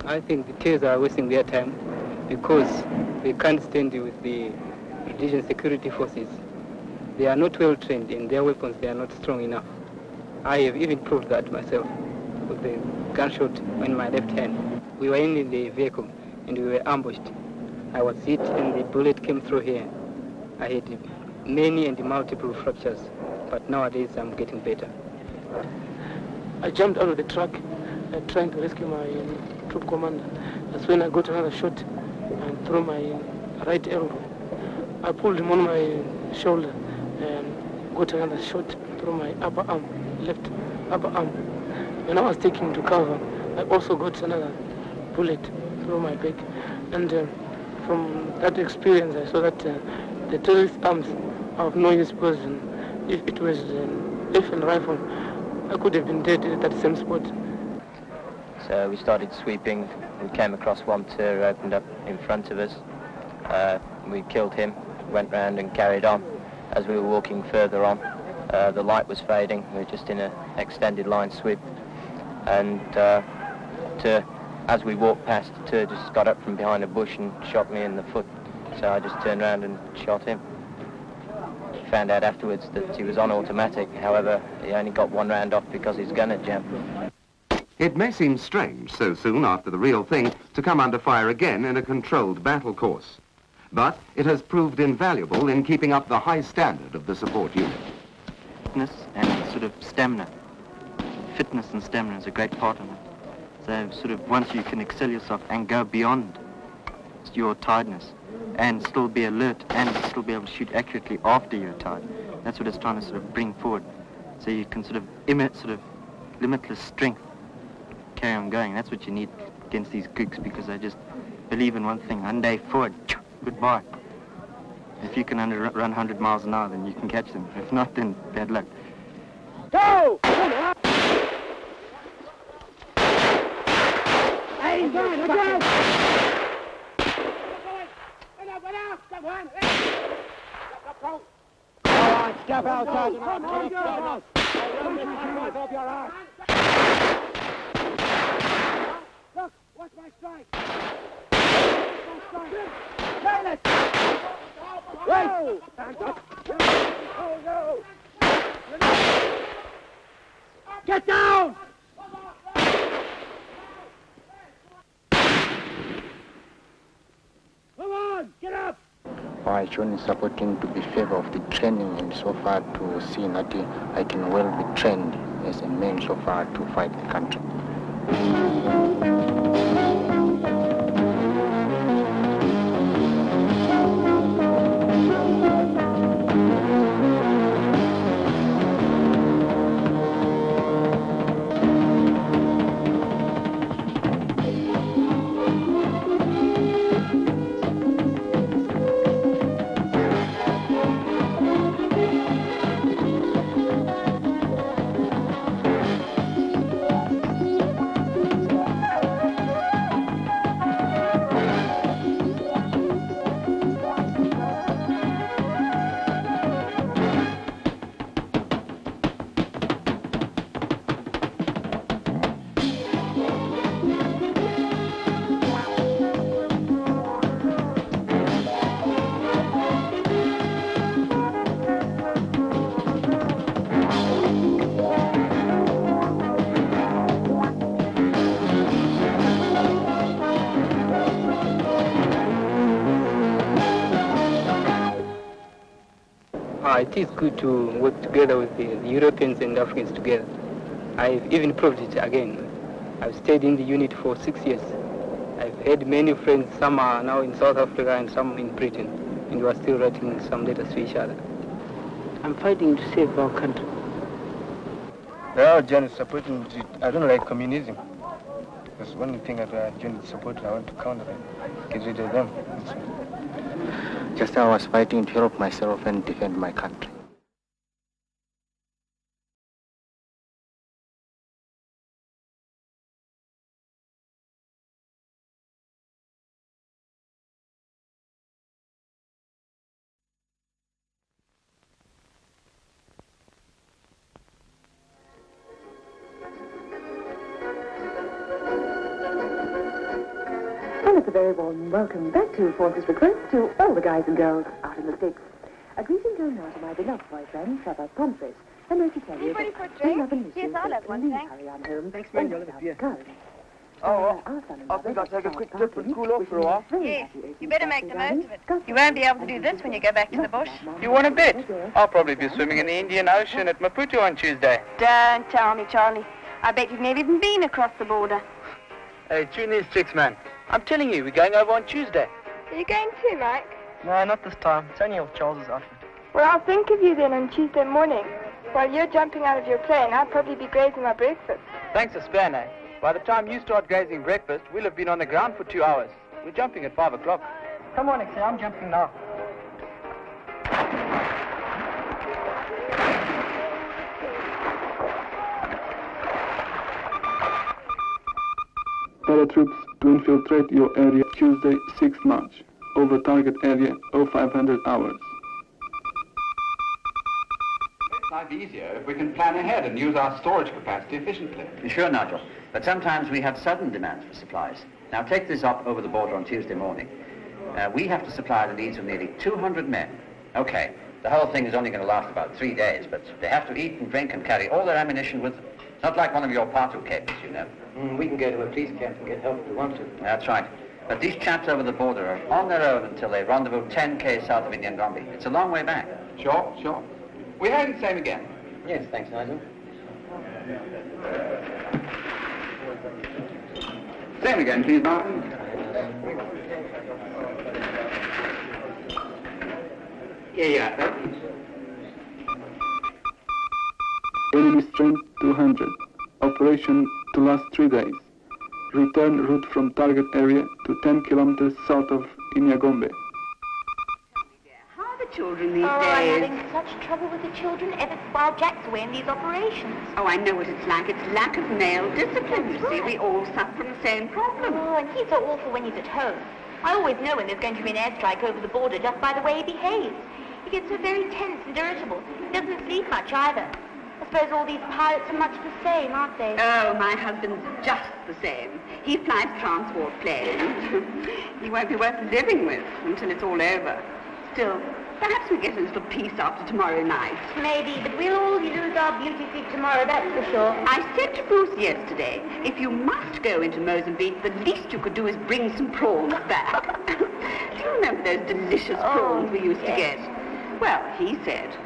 Speaker 21: I think the T's are wasting their time because they can't stand with the Rhodesian security forces. They are not well trained and their weapons, they are not strong enough. I have even proved that myself with the gunshot in my left hand. We were in the vehicle and we were ambushed. I was hit and the bullet came through here. I had many and multiple fractures, but nowadays I'm getting better.
Speaker 22: I jumped out of the truck trying to rescue my troop commander. That's when I got another shot and threw my right elbow. I pulled him on my shoulder and got another shot through my upper arm, left upper arm. When I was taking him to cover, I also got another bullet through my back. And from that experience, I saw that the terrorist arms are of no use because if it was an rifle rifle, I could have been dead at that same spot.
Speaker 20: So we started sweeping. We came across one turret who opened up in front of us. We killed him, went round and carried on. As we were walking further on, the light was fading. We were just in an extended line sweep. And as we walked past, the turret just got up from behind a bush and shot me in the foot. So I just turned around and shot him. Found out afterwards that he was on automatic. However, he only got one round off because his gun had jammed.
Speaker 23: It may seem strange so soon after the real thing to come under fire again in a controlled battle course. But it has proved invaluable in keeping up the high standard of the support unit.
Speaker 24: Fitness and sort of stamina. Fitness and stamina is a great part of it. So sort of once you can excel yourself and go beyond your tiredness and still be alert and still be able to shoot accurately after you're tired, that's what it's trying to sort of bring forward. So you can sort of emit sort of limitless strength, carry on going. That's what you need against these gooks because they just believe in one thing, one day forward, goodbye. If you can run 100 miles an hour, then you can catch them. If not, then bad luck.
Speaker 19: Go! Step outside. Look, watch my strike. Silence! Wait! Get down! Come on, get up!
Speaker 25: I shown supporting to be favor of the training and so far to see that I can well be trained as a man so far to fight the country.
Speaker 21: it is good to work together with the Europeans and Africans together. I've even proved it again. I've stayed in the unit for 6 years. I've had many friends, some are now in South Africa and some in Britain, and we are still writing some letters to each other. I'm fighting to save our country.
Speaker 19: Our journey supporting, I don't like communism. That's one thing that I joined support, I want to counter them, get rid of them.
Speaker 25: Just I was fighting to help myself and defend my country.
Speaker 3: And it's a very warm welcome back to Forces Request to all the guys and girls out in the sticks. A greeting going out to my beloved boyfriend, Trevor Pomfret, and I should tell you
Speaker 5: Anybody
Speaker 3: that
Speaker 5: for a drink?
Speaker 3: love and mischief
Speaker 5: Yes, I'll
Speaker 3: that
Speaker 5: have one,
Speaker 3: please
Speaker 5: thanks.
Speaker 3: hurry on home.
Speaker 5: Thanks, Mary,
Speaker 3: and
Speaker 5: I'll have a
Speaker 3: without
Speaker 5: beer.
Speaker 3: courage.
Speaker 5: Oh,
Speaker 3: Our son and
Speaker 5: I
Speaker 3: mother,
Speaker 5: think I'll take a
Speaker 3: Dr.
Speaker 5: quick
Speaker 3: Charles
Speaker 5: trip and
Speaker 3: Parkin,
Speaker 5: cool off for a while.
Speaker 3: Yes,
Speaker 5: You better make the most of it. You won't be able to do this when you go back to the bush.
Speaker 6: You want to bet? I'll probably be swimming in the Indian Ocean at Maputo on Tuesday.
Speaker 5: Don't tell me, Charlie. I bet you've never even been across the border.
Speaker 6: Hey, tune these chicks, man. I'm telling you, we're going over on Tuesday.
Speaker 5: Are you going too, Mike?
Speaker 6: No, not this time. It's only off Charles's outfit.
Speaker 7: Well, I'll think of you then on Tuesday morning. While you're jumping out of your plane, I'll probably be grazing my breakfast.
Speaker 6: Thanks a span, eh? By the time you start grazing breakfast, we'll have been on the ground for 2 hours. We're jumping at 5 o'clock.
Speaker 22: Come on, Exie, I'm jumping now.
Speaker 8: Paratroops to infiltrate your area Tuesday, 6th March. Over target area 0500 hours.
Speaker 26: Makes life easier if we can plan ahead and use our storage capacity efficiently.
Speaker 27: Sure, Nigel. But sometimes we have sudden demands for supplies. Now take this up over the border on Tuesday morning. We have to supply the needs of nearly 200 men. Okay, the whole thing is only going to last about 3 days, but they have to eat and drink and carry all their ammunition with them. It's not like one of your Partu capers, you know.
Speaker 15: We can go to a police camp and get help if we want to.
Speaker 27: That's right. But these chaps over the border are on their own until they rendezvous 10k south of Indiangombe. It's a long way back.
Speaker 26: Sure, sure. We're having the same again.
Speaker 15: Yes, thanks, Nigel.
Speaker 26: Same again, please, Martin. Yeah.
Speaker 8: Enemy strength 200. Operation to last 3 days. Return route from target area to 10 kilometers south of Inyagombe.
Speaker 28: How are the children these
Speaker 5: I'm
Speaker 28: days?
Speaker 5: having such trouble with the children ever while Jack's away in these operations.
Speaker 28: Oh, I know what it's like. It's lack of male discipline, you see. We all suffer from the same problem.
Speaker 5: Oh, and he's so awful when he's at home. I always know when there's going to be an airstrike over the border just by the way he behaves. He gets so very tense and irritable. He doesn't sleep much either. I suppose all these pilots are much the same, aren't they?
Speaker 28: Oh, my husband's just the same. He flies transport planes. He won't be worth living with until it's all over. Still, perhaps we get a little peace after tomorrow night.
Speaker 5: Maybe, but we'll all lose our beauty sleep tomorrow, that's for sure.
Speaker 28: I said to Bruce yesterday, if you must go into Mozambique, the least you could do is bring some prawns back. Do you remember those delicious prawns we used to get? Well, he said,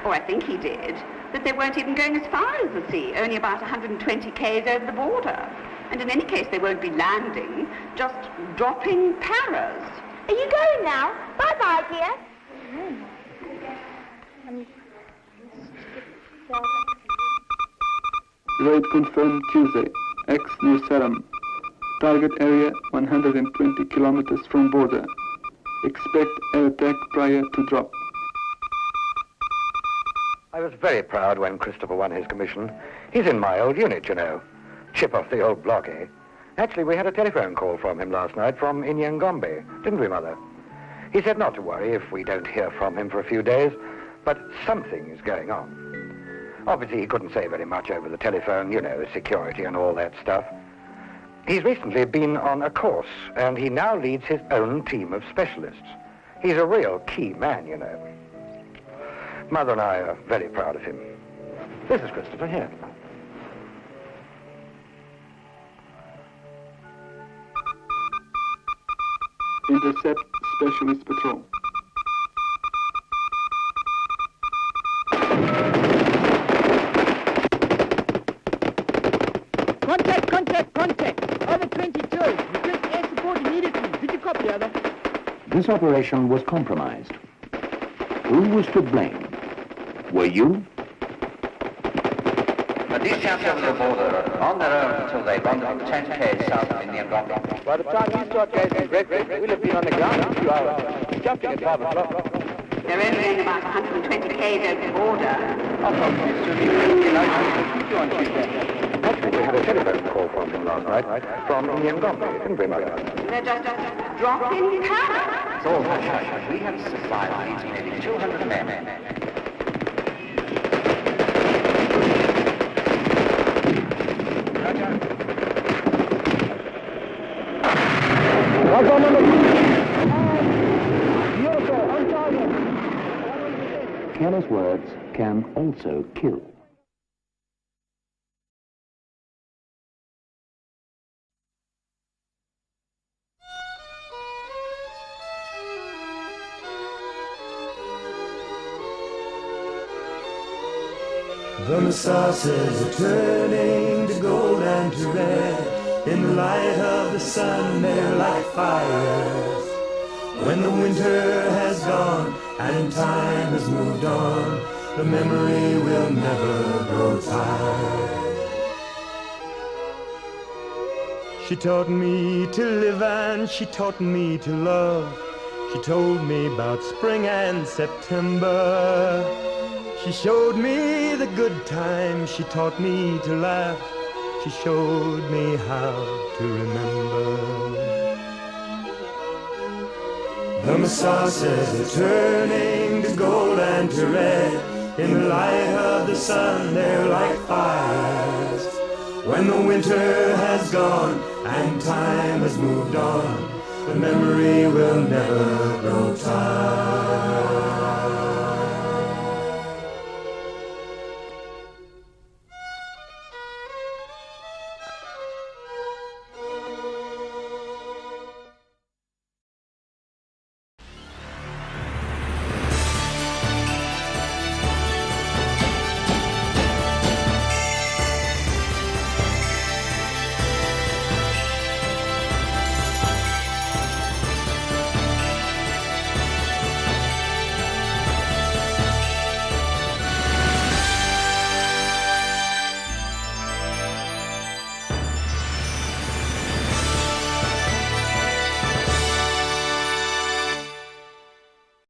Speaker 28: or I think he did, that they weren't even going as far as the sea, only about 120 k's over the border. And in any case, they won't be landing, just dropping paras.
Speaker 5: Are you going now? Bye-bye, dear.
Speaker 8: Raid confirmed Tuesday. X near Saram. Target area 120 kilometers from border. Expect air attack prior to drop.
Speaker 29: I was very proud when Christopher won his commission. He's in my old unit, you know. Chip off the old block, eh? Actually, we had a telephone call from him last night from Inyangombe, didn't we, Mother? He said not to worry if we don't hear from him for a few days, but something is going on. Obviously, he couldn't say very much over the telephone, you know, security and all that stuff. He's recently been on a course, and he now leads his own team of specialists. He's a real key man, you know. Mother and I are very proud of him. This is Christopher here.
Speaker 8: Intercept specialist patrol.
Speaker 1: Copy, other.
Speaker 2: This operation was compromised. Who was to blame? Were you?
Speaker 27: But these chaps over the border are on their own until they rendezvous 10 k's south of Indian Gombe.
Speaker 6: By the time you start gazing breakfast, we'll have been on the ground for 2 hours, jumping at 5 o'clock.
Speaker 28: They're only going about 120 k's over the border.
Speaker 6: I'll probably assuming we'll be on Tuesday.
Speaker 29: Actually, we had a telephone call from him last night, from Indian Gombe, didn't we, Mother?
Speaker 28: They're just drop-in cabs.
Speaker 27: It's all hush-hush. We have supplied the needs of nearly 200 men.
Speaker 2: Careless words can also kill.
Speaker 4: The massages are turning to gold and to red. In the light of the sun, they're like fires. When the winter has gone and time has moved on, the memory will never grow tired. She taught me to live and she taught me to love. She told me about spring and September. She showed me the good times, she taught me to laugh. She showed me how to remember. The massages are turning to gold and to red. In the light of the sun, they're like fires. When the winter has gone and time has moved on, the memory will never grow tired.